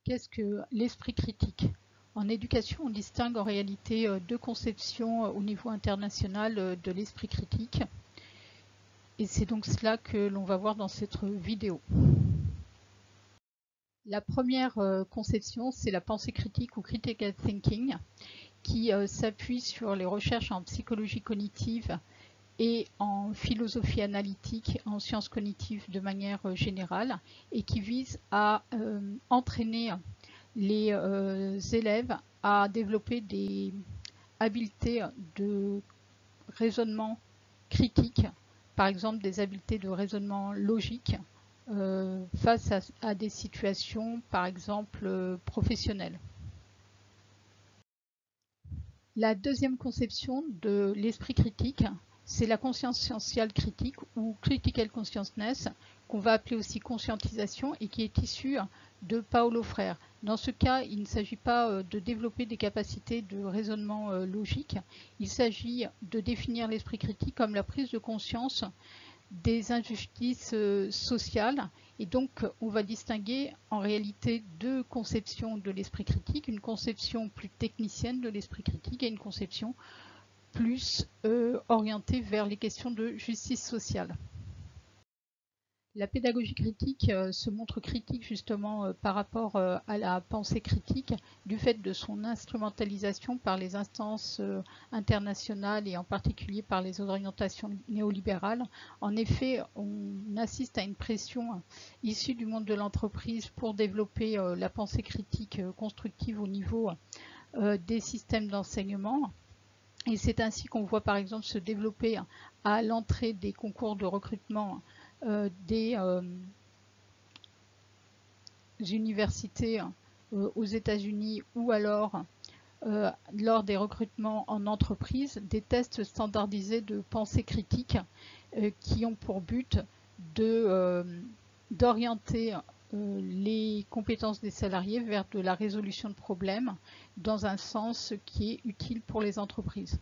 Qu'est-ce que l'esprit critique? En éducation, on distingue en réalité deux conceptions au niveau international de l'esprit critique. Et c'est donc cela que l'on va voir dans cette vidéo. La première conception, c'est la pensée critique ou critical thinking, qui s'appuie sur les recherches en psychologie cognitive et en philosophie analytique, en sciences cognitives de manière générale, et qui vise à entraîner les élèves à développer des habiletés de raisonnement critique, par exemple des habiletés de raisonnement logique face à des situations, par exemple, professionnelles. La deuxième conception de l'esprit critique, c'est la conscientielle critique ou critical consciousness, qu'on va appeler aussi conscientisation et qui est issue de Paulo Freire. Dans ce cas, il ne s'agit pas de développer des capacités de raisonnement logique, il s'agit de définir l'esprit critique comme la prise de conscience des injustices sociales. Et donc, on va distinguer en réalité deux conceptions de l'esprit critique, une conception plus technicienne de l'esprit critique et une conception plus orientée vers les questions de justice sociale. La pédagogie critique se montre critique justement par rapport à la pensée critique du fait de son instrumentalisation par les instances internationales et en particulier par les orientations néolibérales. En effet, on assiste à une pression issue du monde de l'entreprise pour développer la pensée critique constructive au niveau des systèmes d'enseignement. Et c'est ainsi qu'on voit par exemple se développer à l'entrée des concours de recrutement des universités aux États-Unis ou alors lors des recrutements en entreprise, des tests standardisés de pensée critique qui ont pour but d'orienter les compétences des salariés vers de la résolution de problèmes dans un sens qui est utile pour les entreprises.